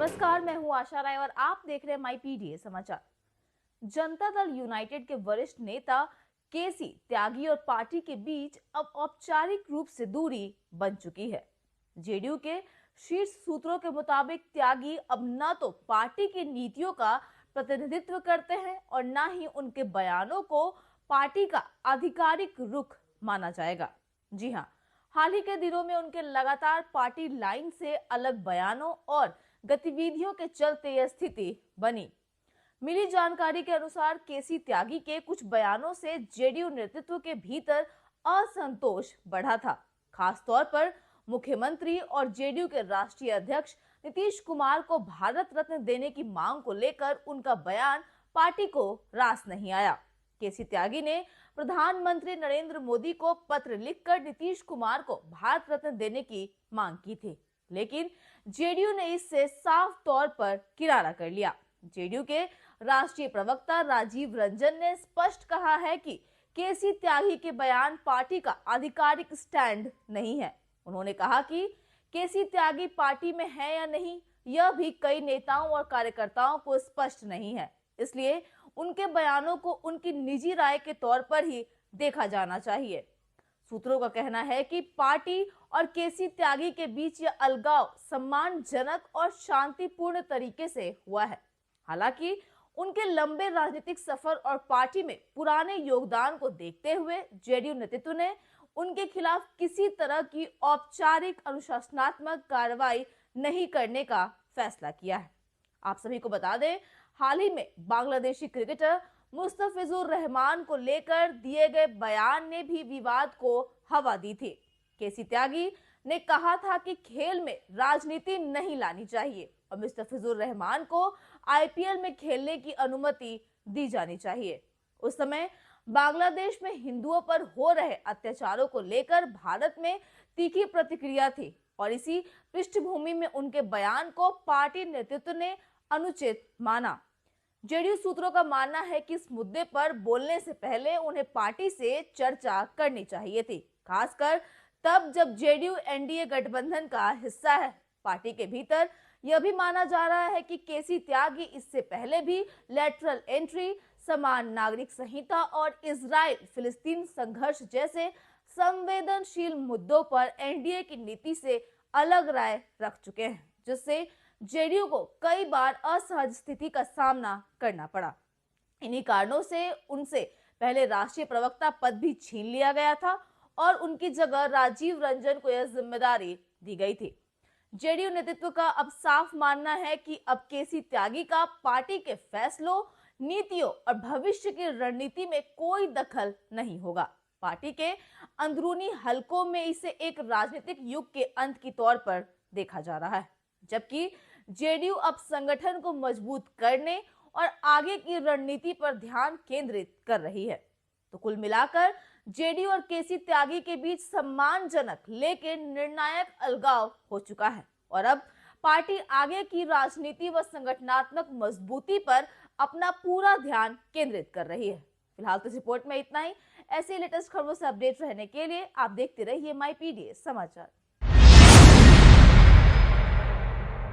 नमस्कार, मैं हूं आशा राय और आप देख रहे हैं माई पीडीए समाचार। जनता दल यूनाइटेड के वरिष्ठ नेता केसी त्यागी और पार्टी के बीच अब औपचारिक रूप से दूरी बन चुकी है। जेडीयू के शीर्ष सूत्रों के मुताबिक त्यागी अब न तो पार्टी की नीतियों का प्रतिनिधित्व करते हैं और न ही उनके बयानों को पार्टी का आधिकारिक रुख माना जाएगा। जी हाँ, हाल ही के दिनों में उनके लगातार पार्टी लाइन से अलग बयानों और गतिविधियों के चलते यह स्थिति बनी। मिली जानकारी के अनुसार केसी त्यागी के कुछ बयानों से जेडीयू नेतृत्व के भीतर असंतोष बढ़ा था। खास तौर पर मुख्यमंत्री और जेडीयू के राष्ट्रीय अध्यक्ष नीतीश कुमार को भारत रत्न देने की मांग को लेकर उनका बयान पार्टी को रास नहीं आया। केसी त्यागी ने प्रधानमंत्री नरेंद्र मोदी को पत्र लिखकर नीतीश कुमार को भारत रत्न देने की मांग की थी, लेकिन जेडीयू ने इससे साफ तौर पर किनारा कर लिया। जेडीयू के राष्ट्रीय प्रवक्ता राजीव रंजन ने स्पष्ट कहा है कि केसी त्यागी के बयान पार्टी का आधिकारिक स्टैंड नहीं है। उन्होंने कहा कि केसी त्यागी पार्टी में है या नहीं, यह भी कई नेताओं और कार्यकर्ताओं को स्पष्ट नहीं है, इसलिए उनके बयानों को उनकी निजी राय के तौर पर ही देखा जाना चाहिए। सूत्रों का कहना है कि पार्टी और केसी त्यागी के बीच यह अलगाव सम्मानजनक और शांतिपूर्ण तरीके से हुआ है। हालांकि उनके लंबे राजनीतिक सफर और पार्टी में पुराने योगदान को देखते हुए जेडीयू नेतृत्व ने उनके खिलाफ किसी तरह की औपचारिक अनुशासनात्मक कार्रवाई नहीं करने का फैसला किया है। आप सभी को बता दें, हाल ही में बांग्लादेशी क्रिकेटर मुस्तफिजुर रहमान को लेकर दिए गए बयान ने भी विवाद को हवा दी थी। केसी त्यागी ने कहा था कि खेल में राजनीति नहीं लानी चाहिए और मुस्तफिजुर रहमान को आईपीएल में खेलने की अनुमति दी जानी चाहिए। उस समय बांग्लादेश में हिंदुओं पर हो रहे अत्याचारों को लेकर भारत में तीखी प्रतिक्रिया थी और इसी पृष्ठभूमि में उनके बयान को पार्टी नेतृत्व ने अनुचित माना। जेडीयू सूत्रों का मानना है कि इस मुद्दे पर बोलने से पहले उन्हें पार्टी से चर्चा करनी चाहिए थी, खासकर तब जब जेडीयू एनडीए गठबंधन का हिस्सा है। पार्टी के भीतर यह भी माना जा रहा है कि केसी त्यागी इससे पहले भी लेटरल एंट्री, समान नागरिक संहिता और इजराइल फिलिस्तीन संघर्ष जैसे संवेदनशील मुद्दों पर एनडीए की नीति से अलग राय रख चुके हैं, जिससे जेडीयू को कई बार असहज स्थिति का सामना करना पड़ा। इन्हीं कारणों से उनसे पहले राष्ट्रीय प्रवक्ता पद भी छीन लिया गया था और उनकी जगह राजीव रंजन को यह जिम्मेदारी दी गई थी। जेडीयू नेतृत्व का अब साफ मानना है कि अब केसी त्यागी का पार्टी के फैसलों, नीतियों और भविष्य की रणनीति में कोई दखल नहीं होगा। पार्टी के अंदरूनी हलकों में इसे एक राजनीतिक युग के अंत की तौर पर देखा जा रहा है, जबकि जेडीयू अब संगठन को मजबूत करने और आगे की रणनीति पर ध्यान केंद्रित कर रही है। तो कुल मिलाकर जेडीयू और केसी त्यागी के बीच सम्मानजनक लेकिन निर्णायक अलगाव हो चुका है और अब पार्टी आगे की राजनीति व संगठनात्मक मजबूती पर अपना पूरा ध्यान केंद्रित कर रही है। फिलहाल तो इस रिपोर्ट में इतना ही। ऐसे लेटेस्ट खबरों से अपडेट रहने के लिए आप देखते रहिए माई पीडीए समाचार।